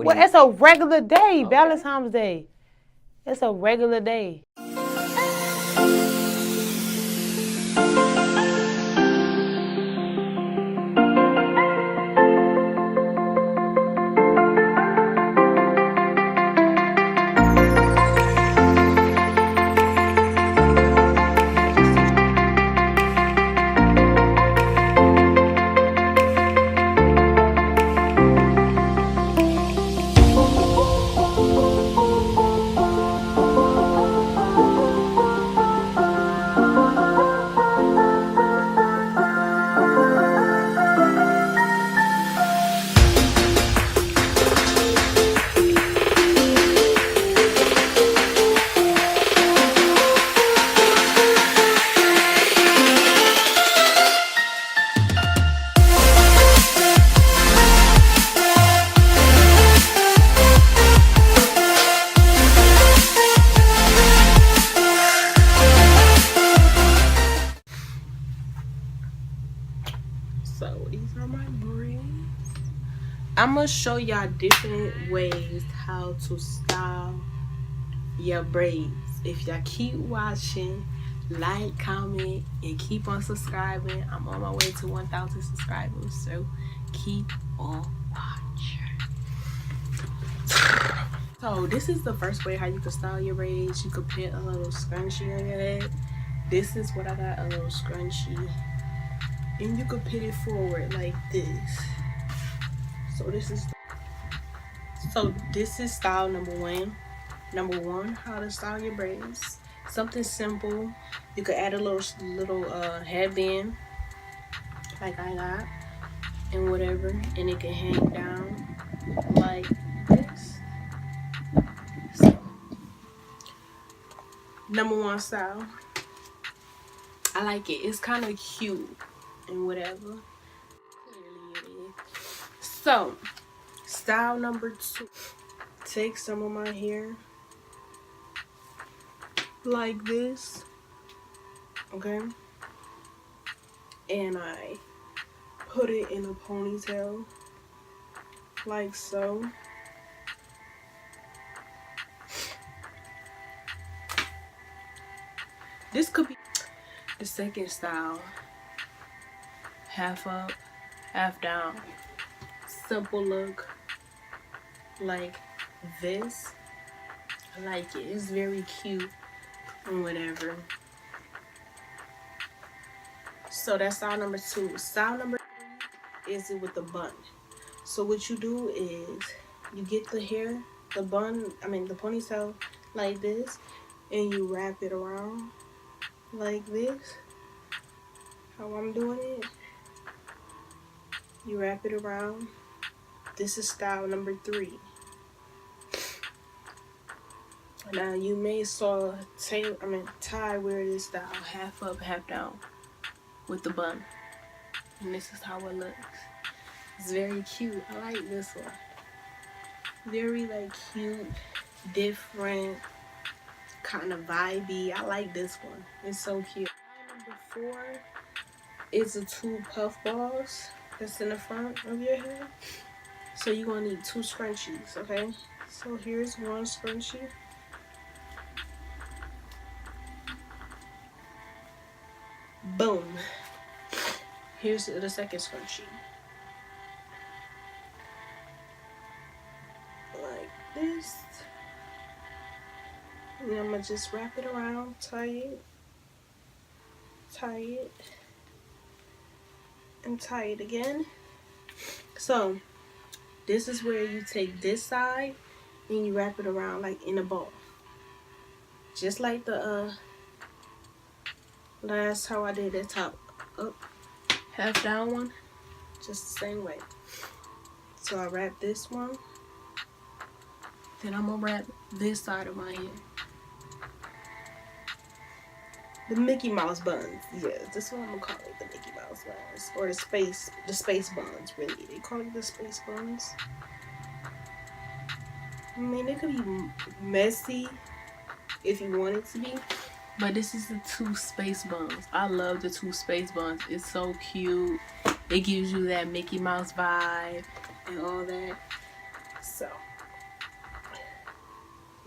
Well, it's a regular day, Valentine's Day. It's a regular day. So these are my braids. I'm gonna show y'all different ways how to style your braids. If y'all keep watching, like, comment, and keep on subscribing. I'm on my way to 1,000 subscribers, so keep on watching. So this is the first way how you can style your braids. You could put a little scrunchie on your head. This is what I got, a little scrunchie. And you could put it forward like this. So this is style number one. Number one, how to style your braids. Something simple. You could add a little headband like I got and whatever, and it can hang down like this. So number one style. I like it. It's kind of cute and whatever. Clearly it is. So style number two. Take some of my hair like this, okay, and I put it in a ponytail like so. This could be the second style. Half up, half down. Simple look like this. I like it. It's very cute and whatever. So that's style number two. Style number three is it with the bun. So what you do is you get the hair, the ponytail like this, and you wrap it around like this. How I'm doing it. You wrap it around. This is style number three. Now you may tie wear this style half up, half down with the bun. And this is how it looks. It's very cute. I like this one. Very like cute, different, kind of vibey. I like this one. It's so cute. Number four is the two puff balls that's in the front of your hair. So you're gonna need two scrunchies, okay? So here's one scrunchie. Boom. Here's the second scrunchie. Like this. And I'm gonna just wrap it around, tie it, and tie it again. So this is where you take this side and you wrap it around like in a ball. Just like the last how I did that top up, half down one. Just the same way. So I wrap this one. Then I'm gonna wrap this side of my hair. The Mickey Mouse buns. Yeah, this one I'm gonna call it the Mickey Mouse buns. Or the space buns, really. They call it the space buns. I mean, it could be messy if you want it to be. But this is the two space buns. I love the two space buns. It's so cute. It gives you that Mickey Mouse vibe and all that. So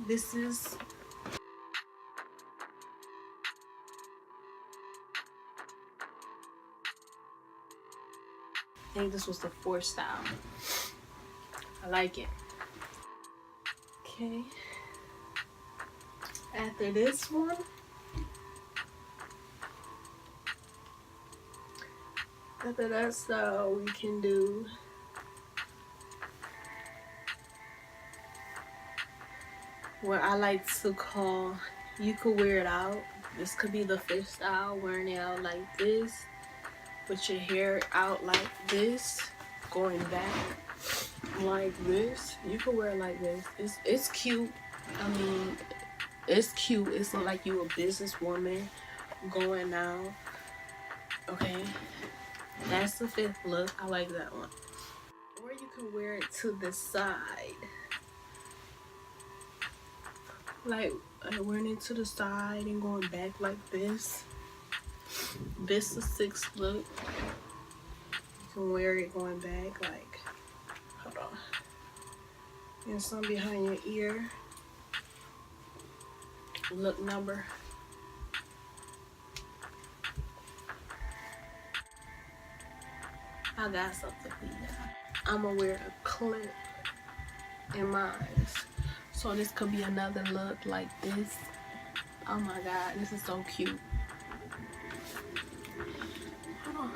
This is, I think this was the 4th style. I like it. Okay. After this one, after that style, we can do what I like to call, you could wear it out. This could be the 5th style, wearing it out like this, with your hair out like this, going back like this. You could wear it like this. It's cute. I mean, it's cute. It's not like you a businesswoman going out. Okay, that's the 5th look. I like that one. Or you can wear it to the side, like wearing it to the side and going back like this. This is 6th look. You can wear it going back, like, hold on, and some behind your ear. Look number. I got something for you. I'm gonna wear a clip in mine. So this could be another look like this. Oh my god, this is so cute. Hold on.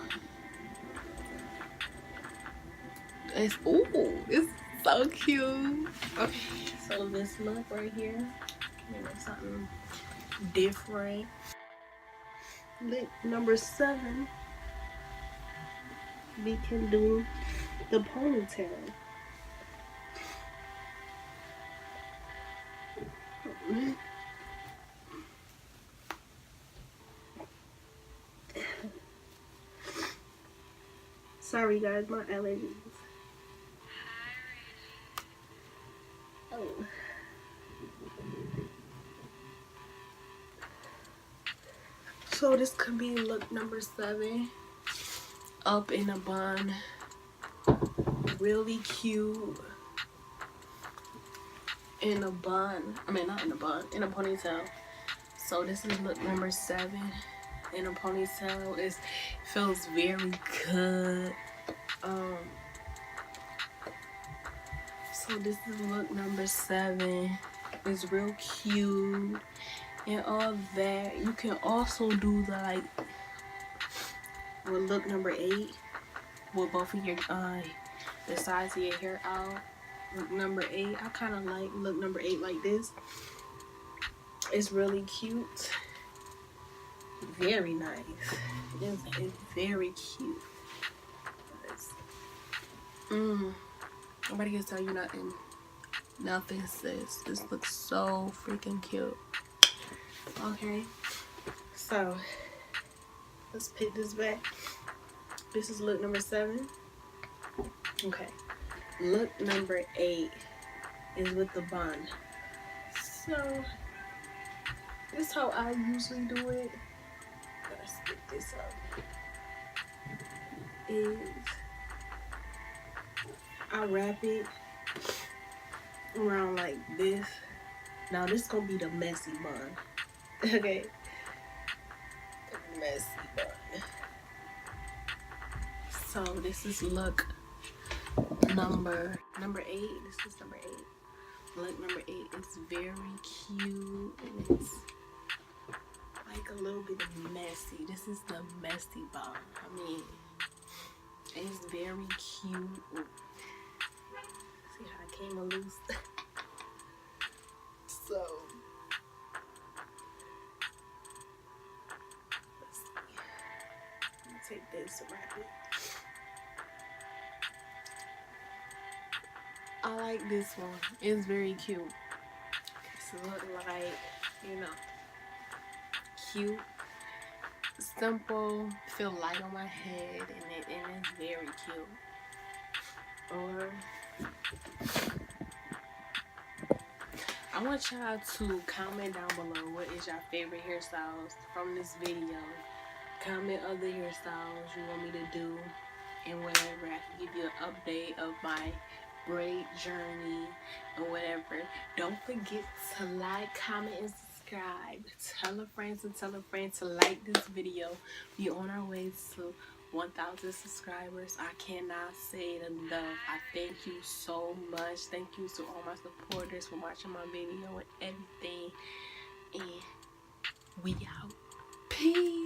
It's, ooh, it's so cute. Okay, so this look right here, you know, something different. Look number 7, we can do the ponytail. Sorry guys, my allergies. Oh. So this could be look number 7. Up in a bun. Really cute. In a bun. I mean, not in a bun, in a ponytail. So this is look number 7. In a ponytail. It feels very good. So this is look number 7. It's real cute and all that. You can also do the, like, with look number 8, with both of your the sides of your hair out. Look number 8. I kind of like look number 8 like this. It's really cute. Very nice. It's very cute. Nobody can tell you nothing. Nothing, sis. This looks so freaking cute. Okay. So, let's pick this back. This is look number 7. Okay. Look number 8 is with the bun. So, this is how I usually do it. Let's get this up. Is I wrap it around like this. Now this gonna be the messy bun. Okay. The messy bun. So this is look number 8. This is number 8. Look number 8 is very cute and it's like a little bit messy. This is the messy bun. I mean, it's very cute. Ooh. See how I came loose? So let's see. Let me take this and wrap it. I like this one. It's very cute. It's look like, you know, cute, simple, feel light on my head, and it's very cute. Or I want y'all to comment down below what is your favorite hairstyles from this video. Comment other hairstyles you want me to do and whatever. I can give you an update of my braid journey and whatever. Don't forget to like, comment, and subscribe. Tell a friend to tell a friend to like this video. We on our way to 1,000 subscribers. I cannot say it enough. I thank you so much. Thank you to all my supporters for watching my video and everything. And we out. Peace.